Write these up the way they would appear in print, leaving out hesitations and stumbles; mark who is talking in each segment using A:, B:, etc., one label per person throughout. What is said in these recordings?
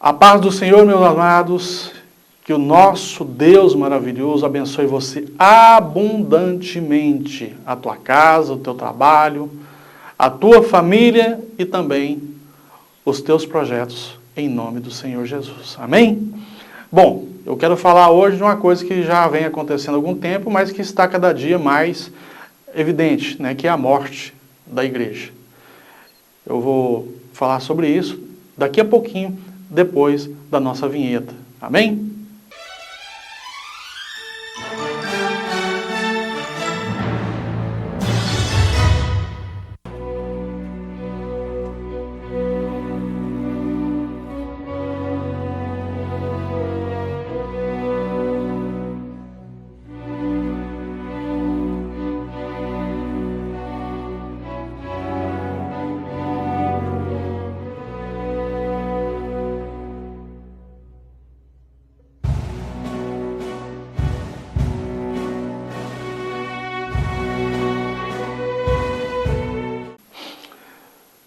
A: A paz do Senhor, meus amados, que o nosso Deus maravilhoso abençoe você abundantemente, a tua casa, o teu trabalho, a tua família e também os teus projetos, em nome do Senhor Jesus. Amém? Bom, eu quero falar hoje de uma coisa que já vem acontecendo há algum tempo, mas que está cada dia mais evidente, né, que é a morte da igreja. Eu vou falar sobre isso daqui a pouquinho, depois da nossa vinheta. Amém?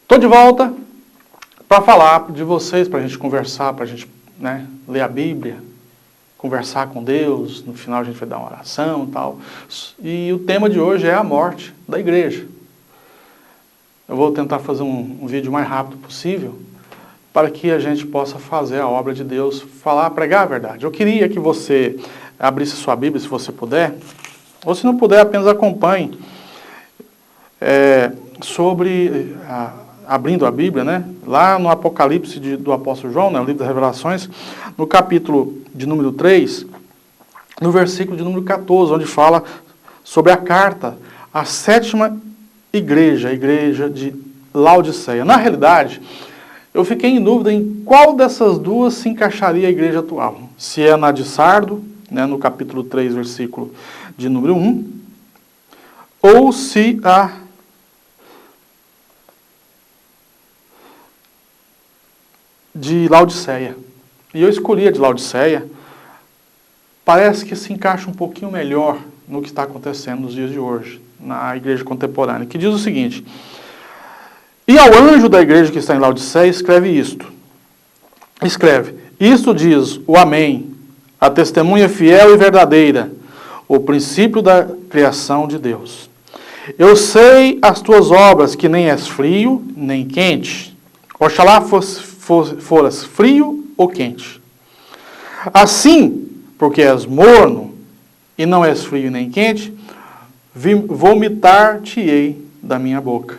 A: Estou de volta para falar de vocês, para a gente conversar, para a gente ler a Bíblia, conversar com Deus, no final a gente vai dar uma oração e tal. E o tema de hoje é a morte da igreja. Eu vou tentar fazer um vídeo o mais rápido possível, para que a gente possa fazer a obra de Deus, pregar a verdade. Eu queria que você abrisse sua Bíblia, se você puder, ou se não puder, apenas acompanhe abrindo a Bíblia, lá no Apocalipse do apóstolo João, o livro das Revelações, no capítulo de número 3, no versículo de número 14, onde fala sobre a carta à sétima igreja, a igreja de Laodiceia. Na realidade, eu fiquei em dúvida em qual dessas duas se encaixaria a igreja atual. Se é na de Sardo, no capítulo 3, versículo de número 1, ou se a de Laodiceia. E eu escolhi a de Laodiceia, parece que se encaixa um pouquinho melhor no que está acontecendo nos dias de hoje, na igreja contemporânea, que diz o seguinte: e ao anjo da igreja que está em Laodiceia, escreve isto. Escreve: isto diz o Amém, a testemunha fiel e verdadeira, o princípio da criação de Deus. Eu sei as tuas obras, que nem és frio, nem quente. Oxalá foras frio ou quente. Assim, porque és morno, e não és frio nem quente, vomitar-te-ei da minha boca.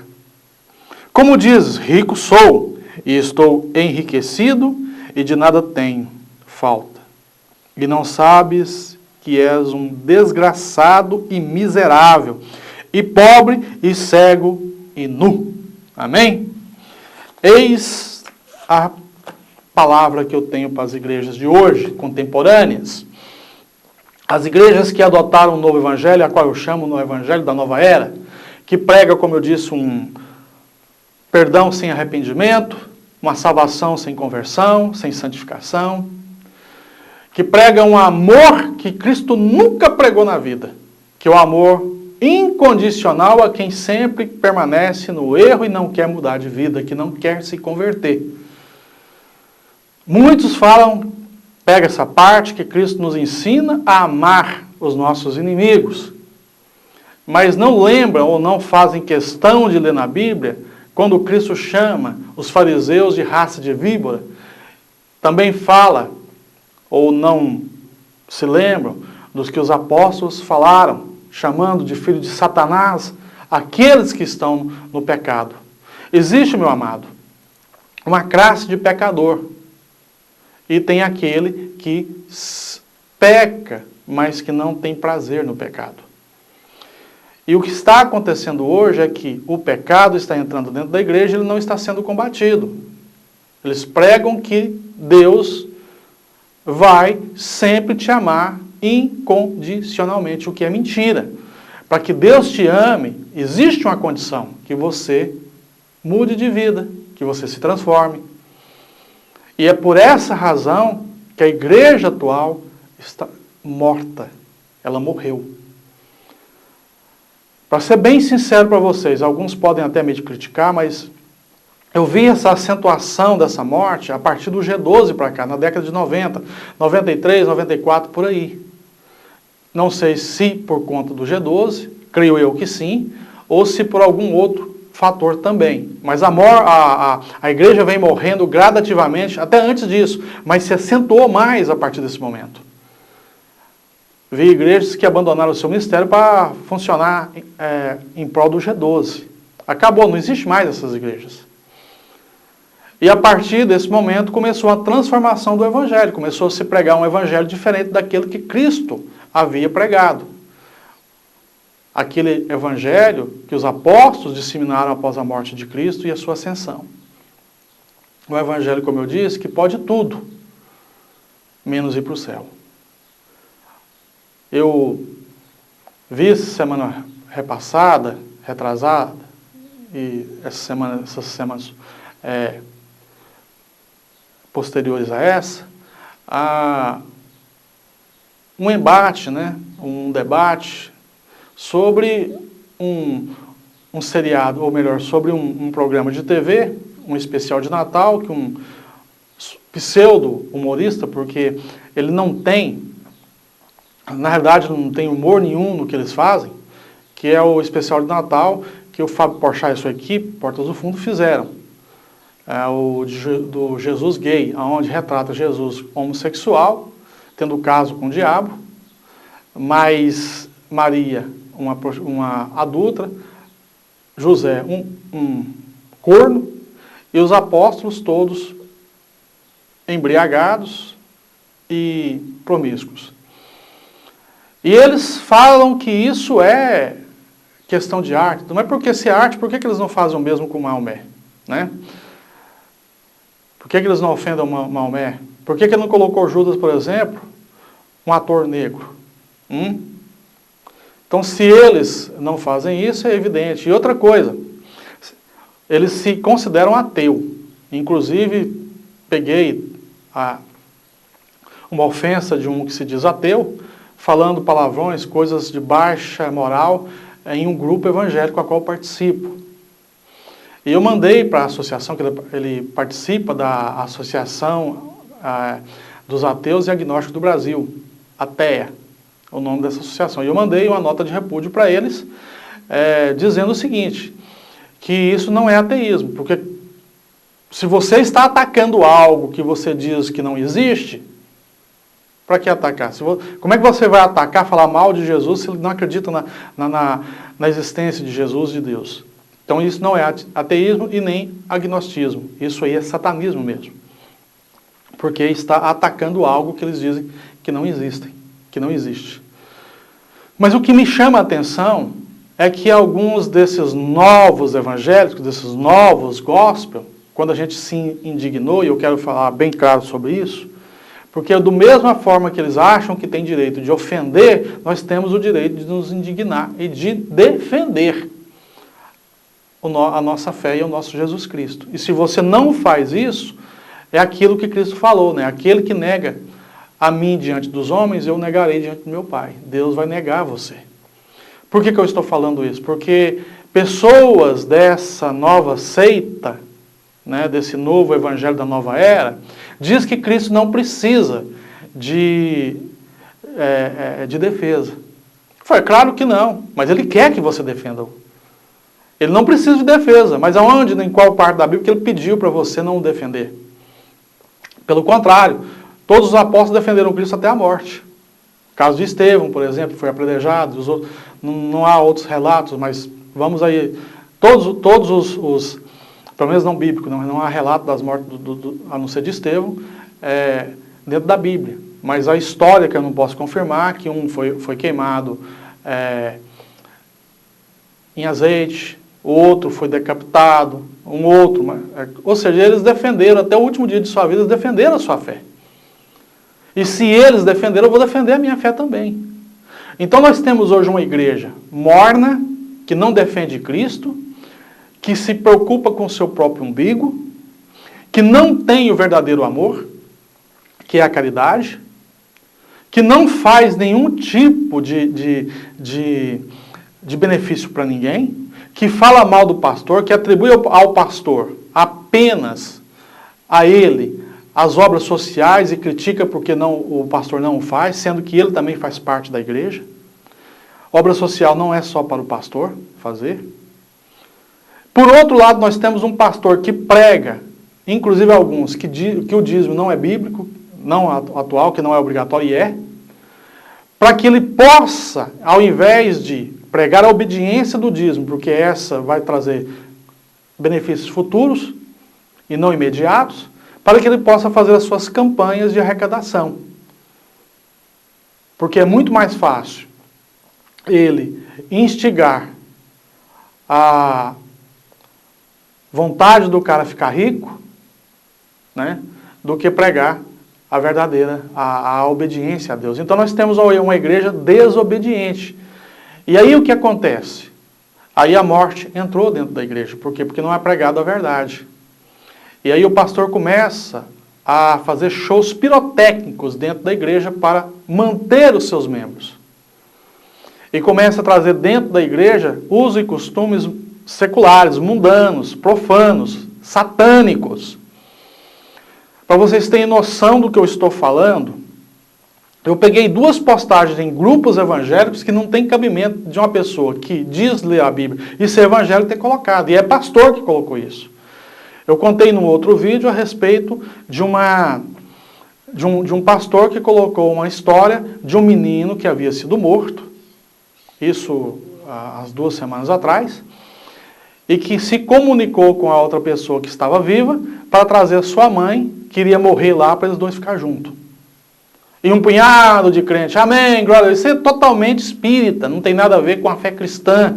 A: Como dizes, rico sou, e estou enriquecido, e de nada tenho falta. E não sabes que és um desgraçado e miserável, e pobre, e cego, e nu. Amém? Eis a palavra que eu tenho para as igrejas de hoje, contemporâneas. As igrejas que adotaram o novo evangelho, a qual eu chamo no evangelho da nova era, que prega, como eu disse, um perdão sem arrependimento, uma salvação sem conversão, sem santificação, que prega um amor que Cristo nunca pregou na vida, que é o amor incondicional a quem sempre permanece no erro e não quer mudar de vida, que não quer se converter. Muitos falam, pega essa parte que Cristo nos ensina a amar os nossos inimigos, mas não lembram ou não fazem questão de ler na Bíblia quando Cristo chama os fariseus de raça de víbora. Também fala, ou não se lembram, dos que os apóstolos falaram, chamando de filho de Satanás aqueles que estão no pecado. Existe, meu amado, uma classe de pecador. E tem aquele que peca, mas que não tem prazer no pecado. E o que está acontecendo hoje é que o pecado está entrando dentro da igreja e ele não está sendo combatido. Eles pregam que Deus vai sempre te amar incondicionalmente, o que é mentira. Para que Deus te ame, existe uma condição, que você mude de vida, que você se transforme. E é por essa razão que a igreja atual está morta. Ela morreu. Para ser bem sincero para vocês, alguns podem até me criticar, mas eu vi essa acentuação dessa morte a partir do G12 para cá, na década de 90, 93, 94, por aí. Não sei se por conta do G12, creio eu que sim, ou se por algum outro fator também. Mas a igreja vem morrendo gradativamente, até antes disso, mas se acentuou mais a partir desse momento. Vi igrejas que abandonaram o seu ministério para funcionar em prol do G12. Acabou, não existe mais essas igrejas. E a partir desse momento começou a transformação do evangelho, começou a se pregar um evangelho diferente daquele que Cristo havia pregado. Aquele evangelho que os apóstolos disseminaram após a morte de Cristo e a sua ascensão. Um evangelho, como eu disse, que pode tudo, menos ir para o céu. Eu vi semana repassada, retrasada, e essas semanas posteriores a essa, um embate, um debate sobre um seriado, ou melhor, sobre um programa de TV, um especial de Natal, que um pseudo-humorista, porque ele não tem, na verdade não tem humor nenhum no que eles fazem, que é o especial de Natal que o Fábio Porchat e sua equipe, Portas do Fundo, fizeram. Do Jesus gay, onde retrata Jesus homossexual, tendo caso com o diabo, mas Maria, uma adulta, José, um corno, e os apóstolos todos embriagados e promíscuos. E eles falam que isso é questão de arte. Não é porque se é arte, por que eles não fazem o mesmo com Maomé? Por que eles não ofendem Maomé? Por que ele não colocou Judas, por exemplo, um ator negro? Então, se eles não fazem isso, é evidente. E outra coisa, eles se consideram ateu. Inclusive, peguei uma ofensa de um que se diz ateu, falando palavrões, coisas de baixa moral, em um grupo evangélico a qual eu participo. E eu mandei para a associação, que ele participa da Associação dos Ateus e Agnósticos do Brasil, ATEA, o nome dessa associação. E eu mandei uma nota de repúdio para eles, dizendo o seguinte, que isso não é ateísmo, porque se você está atacando algo que você diz que não existe, para que atacar? Como é que você vai atacar, falar mal de Jesus, se ele não acredita na existência de Jesus e de Deus? Então isso não é ateísmo e nem agnosticismo. Isso aí é satanismo mesmo. Porque está atacando algo que eles dizem que não existem, que não existe. Mas o que me chama a atenção é que alguns desses novos evangélicos, desses novos gospel, quando a gente se indignou, e eu quero falar bem claro sobre isso, porque da mesma forma que eles acham que tem direito de ofender, nós temos o direito de nos indignar e de defender a nossa fé e o nosso Jesus Cristo. E se você não faz isso, é aquilo que Cristo falou, aquele que nega a mim diante dos homens, eu negarei diante do meu Pai. Deus vai negar você. Por que eu estou falando isso? Porque pessoas dessa nova seita, desse novo evangelho da nova era, diz que Cristo não precisa de defesa. Foi claro que não, mas Ele quer que você defenda-o. Ele não precisa de defesa, mas aonde, em qual parte da Bíblia que Ele pediu para você não o defender? Pelo contrário, todos os apóstolos defenderam Cristo até a morte. O caso de Estevão, por exemplo, foi apedrejado, não há outros relatos, mas vamos aí, todos os pelo menos não bíblico, não há relato das mortes, a não ser de Estevão, dentro da Bíblia. Mas a história que eu não posso confirmar, que um foi queimado em azeite, o outro foi decapitado, ou seja, eles defenderam, até o último dia de sua vida, eles defenderam a sua fé. E se eles defenderam, eu vou defender a minha fé também. Então nós temos hoje uma igreja morna, que não defende Cristo, que se preocupa com o seu próprio umbigo, que não tem o verdadeiro amor, que é a caridade, que não faz nenhum tipo de benefício para ninguém, que fala mal do pastor, que atribui ao pastor a apenas a ele as obras sociais e critica porque o pastor não o faz, sendo que ele também faz parte da igreja. Obra social não é só para o pastor fazer. Por outro lado, nós temos um pastor que prega, inclusive alguns, que o dízimo não é bíblico, não atual, que não é obrigatório, e é, para que ele possa, ao invés de pregar a obediência do dízimo, porque essa vai trazer benefícios futuros e não imediatos, para que ele possa fazer as suas campanhas de arrecadação. Porque é muito mais fácil ele instigar a vontade do cara ficar rico, né, do que pregar a verdadeira, a obediência a Deus. Então nós temos uma igreja desobediente. E aí o que acontece? Aí a morte entrou dentro da igreja. Por quê? Porque não é pregado a verdade. E aí o pastor começa a fazer shows pirotécnicos dentro da igreja para manter os seus membros. E começa a trazer dentro da igreja usos e costumes seculares, mundanos, profanos, satânicos. Para vocês terem noção do que eu estou falando, eu peguei 2 postagens em grupos evangélicos que não tem cabimento de uma pessoa que diz ler a Bíblia e ser evangélico ter colocado. E é pastor que colocou isso. Eu contei num outro vídeo a respeito de um pastor que colocou uma história de um menino que havia sido morto, isso há 2 semanas atrás, e que se comunicou com a outra pessoa que estava viva para trazer a sua mãe, que iria morrer lá para eles 2 ficar juntos. E um punhado de crente, amém, glória a Deus. Isso é totalmente espírita, não tem nada a ver com a fé cristã.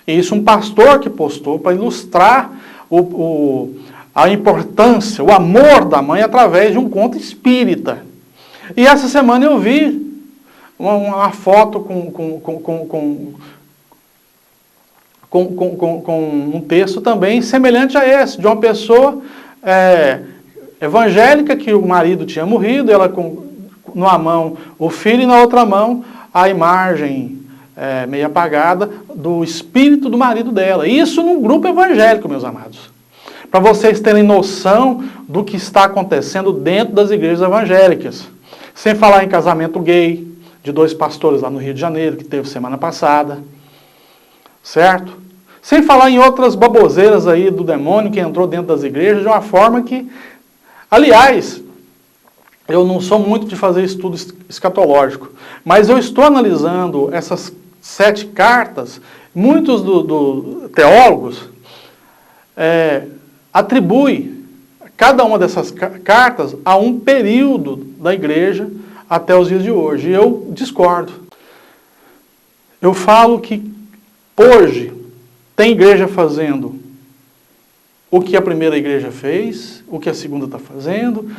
A: E isso um pastor que postou para ilustrar a importância, o amor da mãe através de um conto espírita. E essa semana eu vi uma foto com um texto também semelhante a esse, de uma pessoa evangélica que o marido tinha morrido, ela com numa mão o filho e na outra mão a imagem meio apagada do espírito do marido dela. Isso num grupo evangélico, meus amados. Para vocês terem noção do que está acontecendo dentro das igrejas evangélicas. Sem falar em casamento gay, de 2 pastores lá no Rio de Janeiro, que teve semana passada. Certo? Sem falar em outras baboseiras aí do demônio que entrou dentro das igrejas de uma forma que... Aliás, eu não sou muito de fazer estudo escatológico, mas eu estou analisando essas 7 cartas. Muitos teólogos atribuem cada uma dessas cartas a um período da igreja até os dias de hoje. E eu discordo. Eu falo que hoje tem igreja fazendo o que a primeira igreja fez, o que a segunda está fazendo.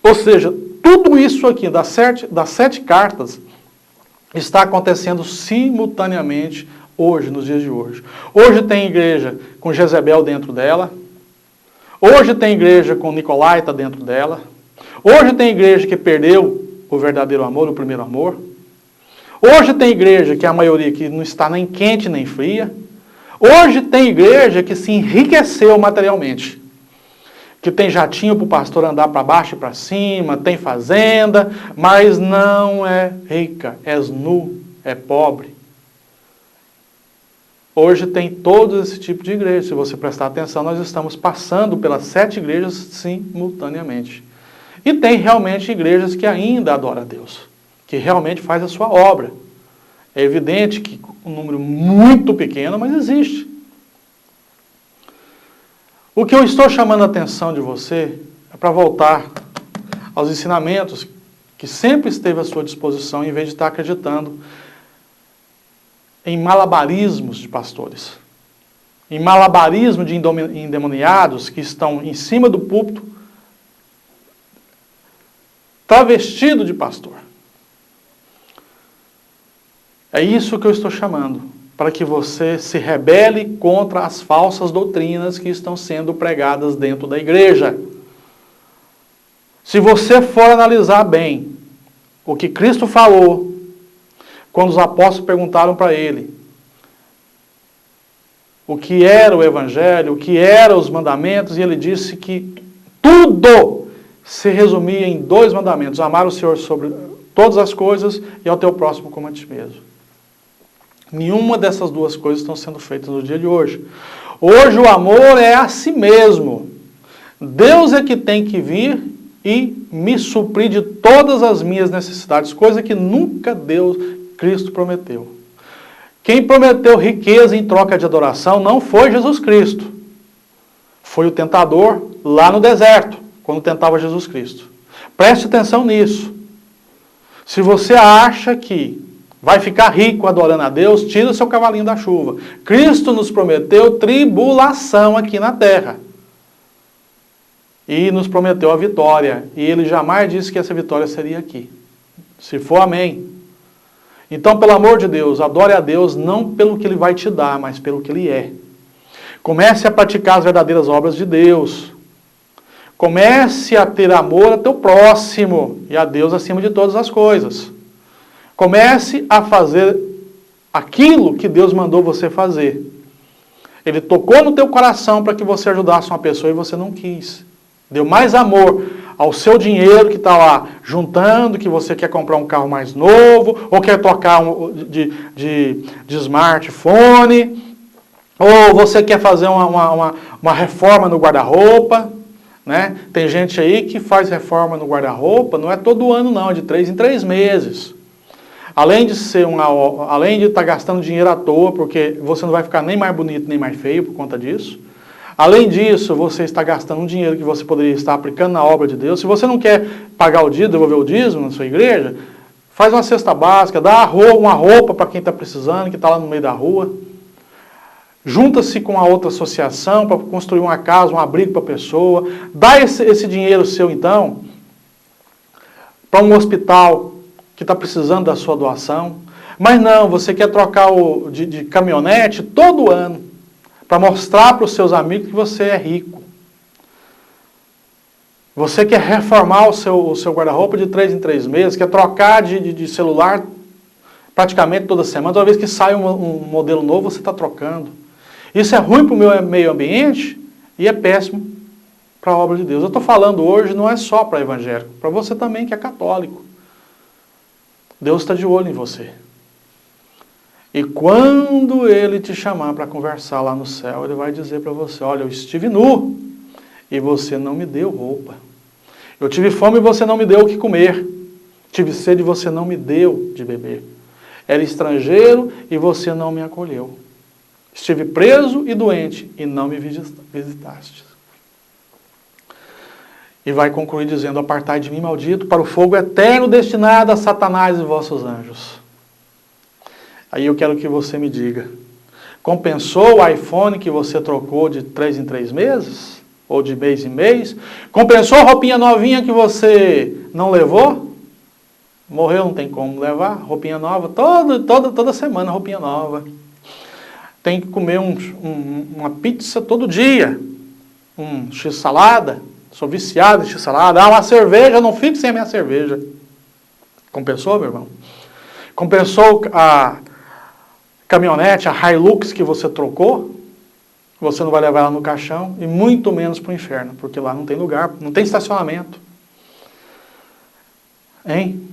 A: Ou seja, tudo isso aqui das 7 cartas está acontecendo simultaneamente hoje, nos dias de hoje. Hoje tem igreja com Jezebel dentro dela. Hoje tem igreja com Nicolaita dentro dela. Hoje tem igreja que perdeu o verdadeiro amor, o primeiro amor. Hoje tem igreja que a maioria que não está nem quente nem fria. Hoje tem igreja que se enriqueceu materialmente. Que tem jatinho para o pastor andar para baixo e para cima, tem fazenda, mas não é rica, é nu, é pobre. Hoje tem todo esse tipo de igreja. Se você prestar atenção, nós estamos passando pelas 7 igrejas simultaneamente. E tem realmente igrejas que ainda adoram a Deus, que realmente faz a sua obra. É evidente que um número muito pequeno, mas existe. O que eu estou chamando a atenção de você é para voltar aos ensinamentos que sempre esteve à sua disposição, em vez de estar acreditando em malabarismos de pastores, em malabarismo de endemoniados que estão em cima do púlpito, travestido de pastor. É isso que eu estou chamando, para que você se rebele contra as falsas doutrinas que estão sendo pregadas dentro da igreja. Se você for analisar bem o que Cristo falou, quando os apóstolos perguntaram para ele, o que era o Evangelho, o que eram os mandamentos, e ele disse que tudo se resumia em 2 mandamentos: amar o Senhor sobre todas as coisas e ao teu próximo como a ti mesmo. Nenhuma dessas 2 coisas estão sendo feitas no dia de hoje. Hoje o amor é a si mesmo. Deus é que tem que vir e me suprir de todas as minhas necessidades, coisa que nunca Deus, Cristo, prometeu. Quem prometeu riqueza em troca de adoração não foi Jesus Cristo. Foi o tentador lá no deserto, quando tentava Jesus Cristo. Preste atenção nisso. Se você acha que vai ficar rico adorando a Deus, tira o seu cavalinho da chuva. Cristo nos prometeu tribulação aqui na terra. E nos prometeu a vitória. E ele jamais disse que essa vitória seria aqui. Se for, amém. Então, pelo amor de Deus, adore a Deus não pelo que Ele vai te dar, mas pelo que Ele é. Comece a praticar as verdadeiras obras de Deus. Comece a ter amor ao teu próximo e a Deus acima de todas as coisas. Comece a fazer aquilo que Deus mandou você fazer. Ele tocou no teu coração para que você ajudasse uma pessoa e você não quis. Deu mais amor ao seu dinheiro que está lá juntando, que você quer comprar um carro mais novo, ou quer tocar de smartphone, ou você quer fazer uma reforma no guarda-roupa, né? Tem gente aí que faz reforma no guarda-roupa, não é todo ano não, é de 3 em 3 meses. Além de estar gastando dinheiro à toa, porque você não vai ficar nem mais bonito nem mais feio por conta disso. Além disso, você está gastando um dinheiro que você poderia estar aplicando na obra de Deus. Se você não quer pagar o dízimo, devolver o dízimo na sua igreja, faz uma cesta básica, dá uma roupa para quem está precisando, que está lá no meio da rua. Junta-se com a outra associação para construir uma casa, um abrigo para a pessoa. Dá esse dinheiro seu, então, para um hospital que está precisando da sua doação. Mas não, você quer trocar de caminhonete todo ano, para mostrar para os seus amigos que você é rico. Você quer reformar o seu guarda-roupa de 3 em 3 meses, quer trocar de celular praticamente toda semana. Toda vez que sai um modelo novo, você está trocando. Isso é ruim para o meio ambiente e é péssimo para a obra de Deus. Eu estou falando hoje não é só para evangélico, para você também que é católico. Deus está de olho em você. E quando Ele te chamar para conversar lá no céu, Ele vai dizer para você: olha, eu estive nu e você não me deu roupa. Eu tive fome e você não me deu o que comer. Tive sede e você não me deu de beber. Era estrangeiro e você não me acolheu. Estive preso e doente e não me visitaste. E vai concluir dizendo: apartai de mim, maldito, para o fogo eterno destinado a Satanás e vossos anjos. Aí eu quero que você me diga: compensou o iPhone que você trocou de 3 em 3 meses? Ou de mês em mês? Compensou a roupinha novinha que você não levou? Morreu, não tem como levar. Roupinha nova, toda semana roupinha nova. Tem que comer uma pizza todo dia. Um x-salada. Sou viciado em x-salada. Ah, uma cerveja, não fique sem a minha cerveja. Compensou, meu irmão? Compensou a caminhonete, a Hilux que você trocou? Você não vai levar ela no caixão e muito menos para o inferno, porque lá não tem lugar, não tem estacionamento. Hein?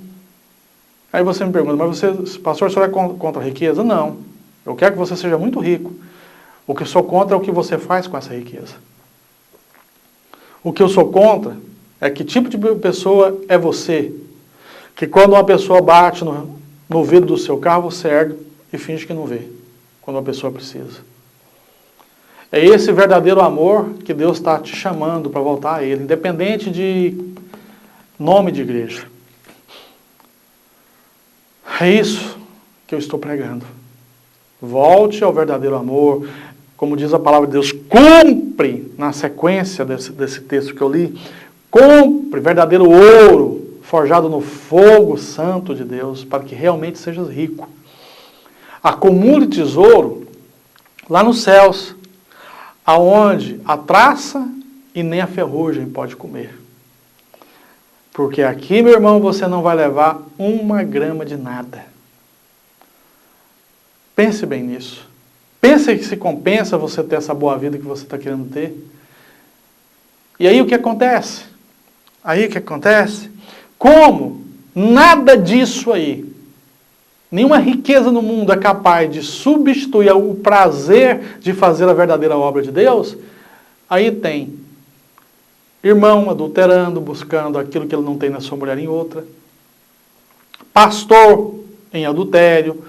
A: Aí você me pergunta: mas você, pastor, o senhor é contra a riqueza? Não. Eu quero que você seja muito rico. O que eu sou contra é o que você faz com essa riqueza. O que eu sou contra é que tipo de pessoa é você. Que quando uma pessoa bate no vidro do seu carro, você ergue e finge que não vê, quando uma pessoa precisa. É esse verdadeiro amor que Deus está te chamando para voltar a Ele, independente de nome de igreja. É isso que eu estou pregando. Volte ao verdadeiro amor. Como diz a palavra de Deus, cumpre, na sequência desse texto que eu li, cumpre verdadeiro ouro, forjado no fogo santo de Deus, para que realmente sejas rico. Acumule tesouro lá nos céus, aonde a traça e nem a ferrugem pode comer. Porque aqui, meu irmão, você não vai levar 1 grama de nada. Pense bem nisso. Pensa que se compensa você ter essa boa vida que você está querendo ter. E aí o que acontece? Como nada disso aí, nenhuma riqueza no mundo é capaz de substituir o prazer de fazer a verdadeira obra de Deus, aí tem irmão adulterando, buscando aquilo que ele não tem na sua mulher em outra, pastor em adultério,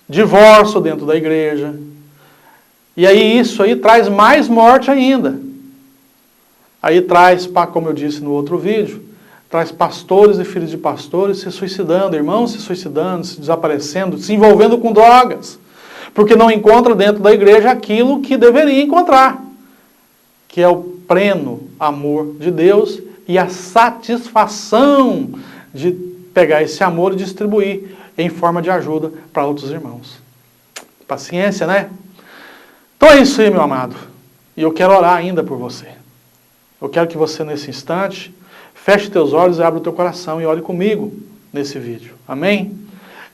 A: divórcio dentro da igreja. E aí isso aí traz mais morte ainda. Aí traz, como eu disse no outro vídeo, traz pastores e filhos de pastores se suicidando, irmãos se suicidando, se desaparecendo, se envolvendo com drogas, porque não encontra dentro da igreja aquilo que deveria encontrar, que é o pleno amor de Deus e a satisfação de pegar esse amor e distribuir em forma de ajuda para outros irmãos. Paciência, né? Então é isso aí, meu amado. E eu quero orar ainda por você. Eu quero que você, nesse instante, feche teus olhos e abra o teu coração e ore comigo nesse vídeo. Amém?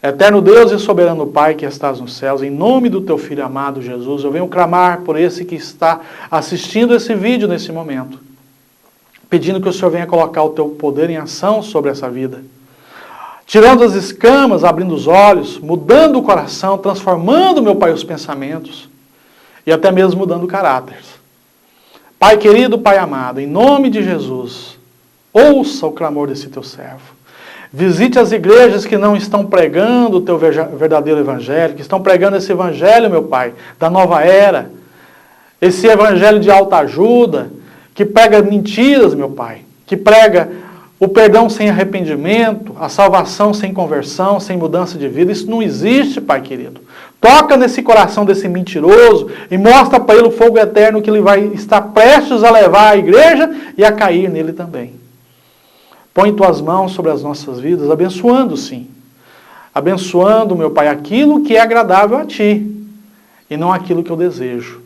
A: Eterno Deus e soberano Pai que estás nos céus, em nome do teu Filho amado Jesus, eu venho clamar por esse que está assistindo esse vídeo nesse momento, pedindo que o Senhor venha colocar o teu poder em ação sobre essa vida, tirando as escamas, abrindo os olhos, mudando o coração, transformando, meu Pai, os pensamentos e até mesmo mudando o caráter. Pai querido, Pai amado, em nome de Jesus, ouça o clamor desse teu servo. Visite as igrejas que não estão pregando o teu verdadeiro evangelho, que estão pregando esse evangelho, meu Pai, da nova era, esse evangelho de alta ajuda, que prega mentiras, meu Pai, que prega o perdão sem arrependimento, a salvação sem conversão, sem mudança de vida. Isso não existe, Pai querido. Toca nesse coração desse mentiroso e mostra para ele o fogo eterno que ele vai estar prestes a levar à igreja e a cair nele também. Põe tuas mãos sobre as nossas vidas, abençoando sim. Abençoando, meu Pai, aquilo que é agradável a Ti e não aquilo que eu desejo.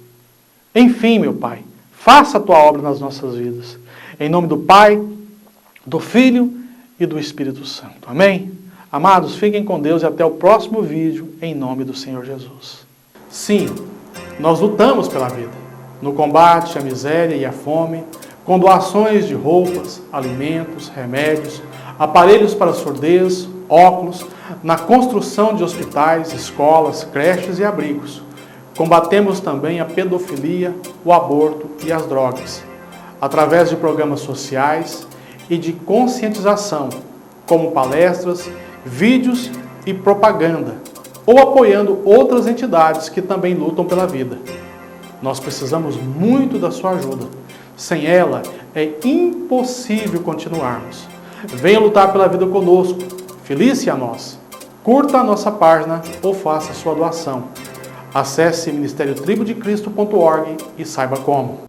A: Enfim, meu Pai, faça a Tua obra nas nossas vidas. Em nome do Pai, do Filho e do Espírito Santo. Amém? Amados, fiquem com Deus e até o próximo vídeo, em nome do Senhor Jesus. Sim, nós lutamos pela vida, no combate à miséria e à fome, com doações de roupas, alimentos, remédios, aparelhos para surdez, óculos, na construção de hospitais, escolas, creches e abrigos. Combatemos também a pedofilia, o aborto e as drogas, através de programas sociais e de conscientização, como palestras, vídeos e propaganda, ou apoiando outras entidades que também lutam pela vida. Nós precisamos muito da sua ajuda. Sem ela, é impossível continuarmos. Venha lutar pela vida conosco. Felice a nós. Curta a nossa página ou faça sua doação. Acesse ministériotribodecristo.org e saiba como.